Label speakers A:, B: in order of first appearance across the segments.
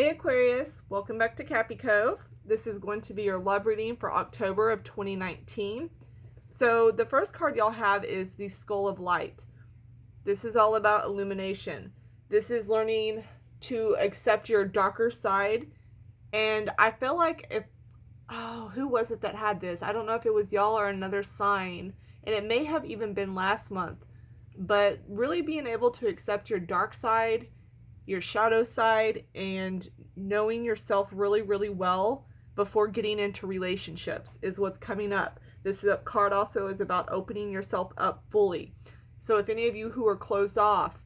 A: Hey Aquarius, welcome back to Cappy Cove. This is going to be your love reading for October of 2019. So the first card y'all have is the Skull of Light. This is all about illumination. This is learning to accept your darker side. And I feel like who was it that had this? I don't know if it was y'all or another sign. And it may have even been last month. But really being able to accept your dark side, your shadow side, and knowing yourself really, really well before getting into relationships is what's coming up. This card also is about opening yourself up fully. So if any of you who are closed off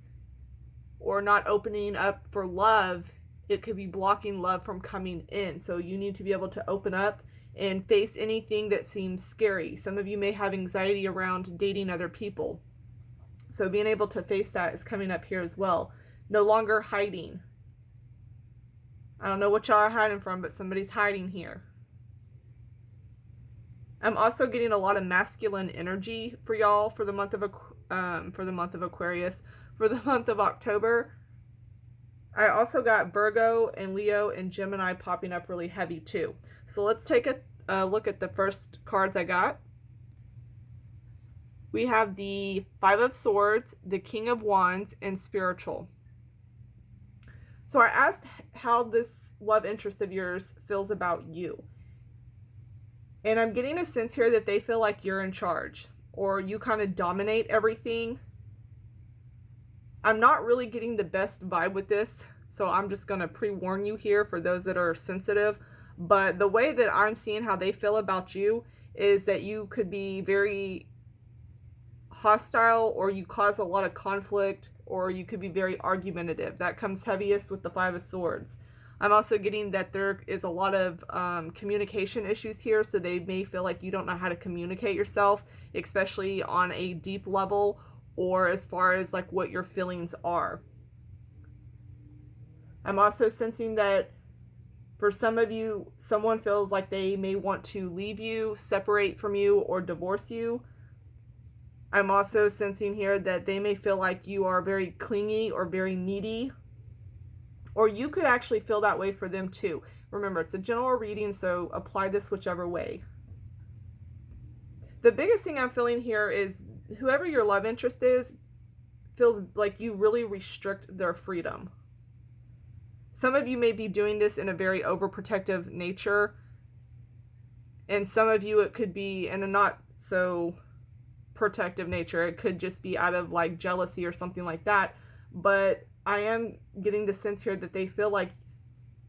A: or not opening up for love, it could be blocking love from coming in. So you need to be able to open up and face anything that seems scary. Some of you may have anxiety around dating other people. So being able to face that is coming up here as well. No longer hiding. I don't know what y'all are hiding from, but somebody's hiding here. I'm also getting a lot of masculine energy for y'all for the month of Aquarius, for the month of October. I also got Virgo and Leo and Gemini popping up really heavy too. So let's take a look at the first cards I got. We have the Five of Swords, the King of Wands, and Spiritual. So I asked how this love interest of yours feels about you. And I'm getting a sense here that they feel like you're in charge or you kind of dominate everything. I'm not really getting the best vibe with this, so I'm just going to pre-warn you here for those that are sensitive. But the way that I'm seeing how they feel about you is that you could be very hostile, or you cause a lot of conflict, or you could be very argumentative. That comes heaviest with the Five of Swords. I'm also getting that there is a lot of communication issues here, so they may feel like you don't know how to communicate yourself, especially on a deep level or as far as like what your feelings are. I'm also sensing that for some of you, someone feels like they may want to leave you, separate from you, or divorce you. I'm also sensing here that they may feel like you are very clingy or very needy, or you could actually feel that way for them too. Remember, it's a general reading, so apply this whichever way. The biggest thing I'm feeling here is whoever your love interest is feels like you really restrict their freedom. Some of you may be doing this in a very overprotective nature, and some of you it could be in a not so protective nature. It could just be out of like jealousy or something like that. But I am getting the sense here that they feel like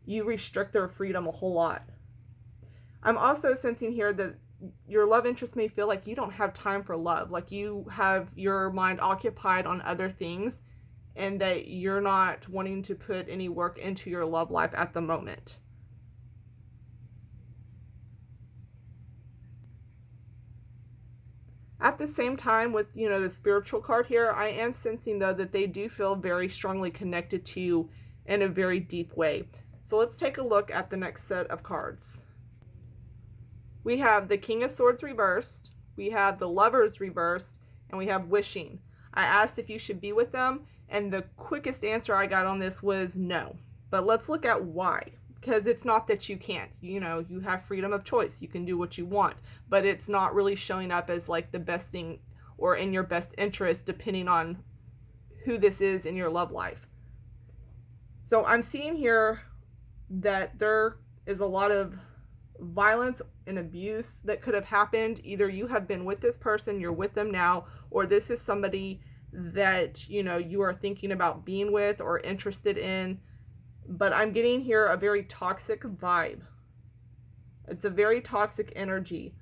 A: you restrict their freedom a whole lot. I'm also sensing here that your love interest may feel like you don't have time for love, like you have your mind occupied on other things, and that you're not wanting to put any work into your love life at the moment. At the same time, with the Spiritual card here, I am sensing though that they do feel very strongly connected to you in a very deep way. So let's take a look at the next set of cards. We have the King of Swords reversed, we have the Lovers reversed, and we have Wishing. I asked if you should be with them, and the quickest answer I got on this was no. But let's look at why. Because it's not that you can't, you have freedom of choice. You can do what you want, but it's not really showing up as like the best thing or in your best interest, depending on who this is in your love life. So I'm seeing here that there is a lot of violence and abuse that could have happened. Either you have been with this person, you're with them now, or this is somebody that you are thinking about being with or interested in. But I'm getting here a very toxic vibe. It's a very toxic energy.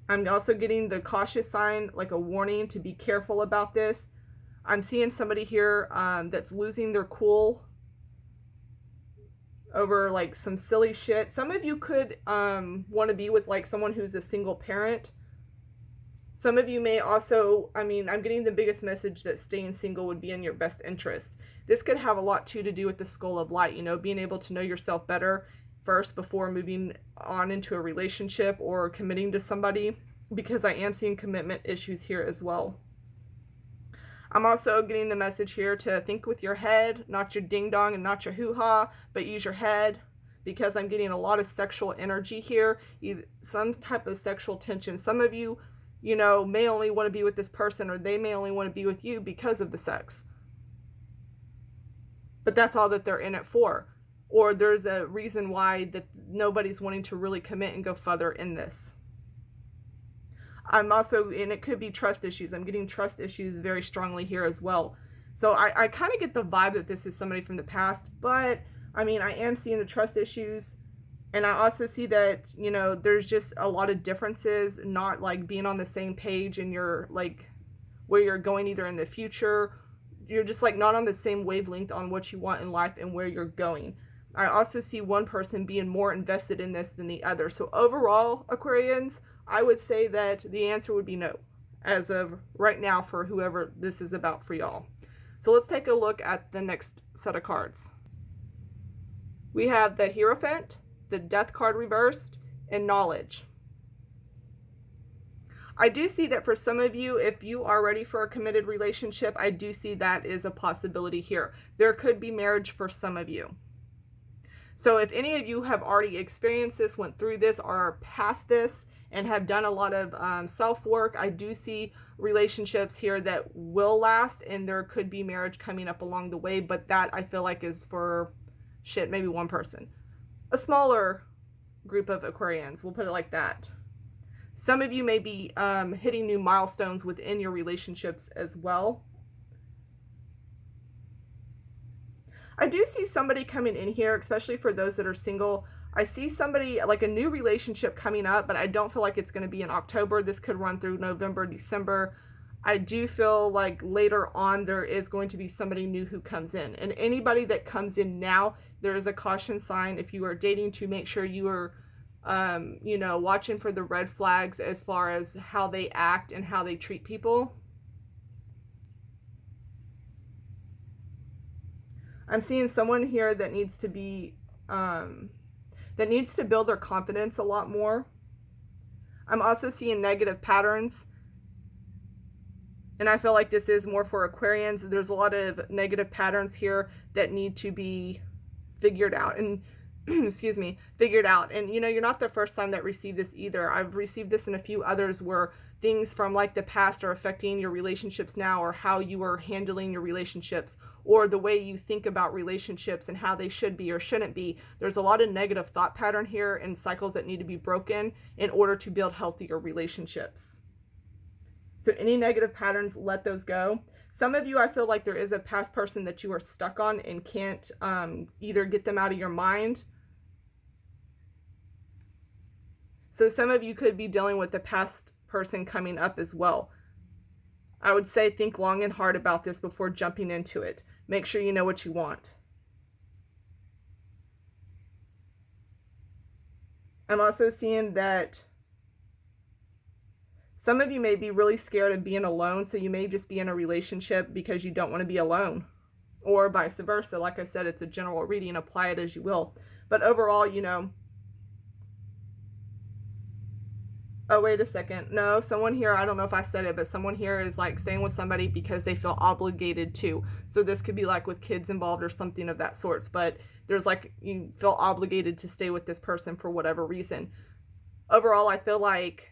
A: I'm also getting the cautious sign, like a warning to be careful about this. I'm seeing somebody here that's losing their cool over like some silly shit. Some of you could want to be with like someone who's a single parent. Some of you may also, I'm getting the biggest message that staying single would be in your best interest. This could have a lot too to do with the Skull of Light, being able to know yourself better first before moving on into a relationship or committing to somebody, because I am seeing commitment issues here as well. I'm also getting the message here to think with your head, not your ding dong and not your hoo-ha, but use your head, because I'm getting a lot of sexual energy here, some type of sexual tension. Some of you, may only want to be with this person, or they may only want to be with you because of the sex. But that's all that they're in it for. Or there's a reason why that nobody's wanting to really commit and go further in this. I'm also, and it could be trust issues. I'm getting trust issues very strongly here as well. So I kind of get the vibe that this is somebody from the past, but I mean, I am seeing the trust issues, and I also see that, there's just a lot of differences, not like being on the same page, and you're like where you're going either in the future. You're just like not on the same wavelength on what you want in life and where you're going. I also see one person being more invested in this than the other. So overall, Aquarians, I would say that the answer would be no, as of right now, for whoever this is about for y'all. So let's take a look at the next set of cards. We have the Hierophant, the Death card reversed, and Knowledge. I do see that for some of you, if you are ready for a committed relationship, I do see that is a possibility here. There could be marriage for some of you. So if any of you have already experienced this, went through this, or are past this, and have done a lot of self-work, I do see relationships here that will last, and there could be marriage coming up along the way, but that I feel like is for maybe one person. A smaller group of Aquarians, we'll put it like that. Some of you may be hitting new milestones within your relationships as well. I do see somebody coming in here, especially for those that are single. I see somebody, like a new relationship coming up, but I don't feel like it's going to be in October. This could run through November, December. I do feel like later on there is going to be somebody new who comes in. And anybody that comes in now, there is a caution sign if you are dating, to make sure you are watching for the red flags as far as how they act and how they treat people. I'm seeing someone here that needs to be, that needs to build their confidence a lot more. I'm also seeing negative patterns. And I feel like this is more for Aquarians. There's a lot of negative patterns here that need to be figured out. And excuse me, figured out. And you're not the first time that received this either. I've received this in a few others where things from like the past are affecting your relationships now, or how you are handling your relationships, or the way you think about relationships and how they should be or shouldn't be. There's a lot of negative thought pattern here and cycles that need to be broken in order to build healthier relationships. So any negative patterns, let those go. Some of you, I feel like there is a past person that you are stuck on and can't either get them out of your mind. So some of you could be dealing with the past person coming up as well. I would say think long and hard about this before jumping into it. Make sure you know what you want. I'm also seeing that some of you may be really scared of being alone, so you may just be in a relationship because you don't want to be alone, or vice versa. Like I said, it's a general reading, apply it as you will. But overall, oh, wait a second. No, someone here, I don't know if I said it, but someone here is like staying with somebody because they feel obligated to. So this could be like with kids involved or something of that sort. But there's like, you feel obligated to stay with this person for whatever reason. Overall, I feel like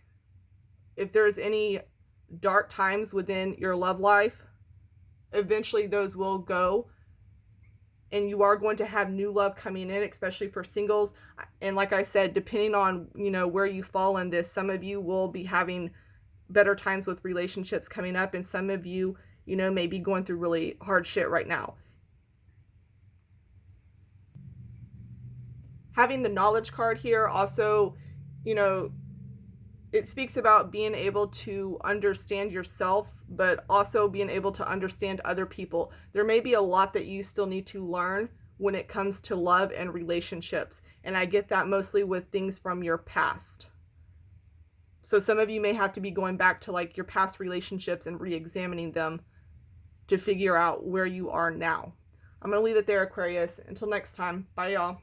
A: if there's any dark times within your love life, eventually those will go. And you are going to have new love coming in, especially for singles. And like I said, depending on, where you fall in this, some of you will be having better times with relationships coming up. And some of you, may be going through really hard shit right now. Having the Knowledge card here also, it speaks about being able to understand yourself, but also being able to understand other people. There may be a lot that you still need to learn when it comes to love and relationships. And I get that mostly with things from your past. So some of you may have to be going back to like your past relationships and re-examining them to figure out where you are now. I'm going to leave it there, Aquarius. Until next time, bye y'all.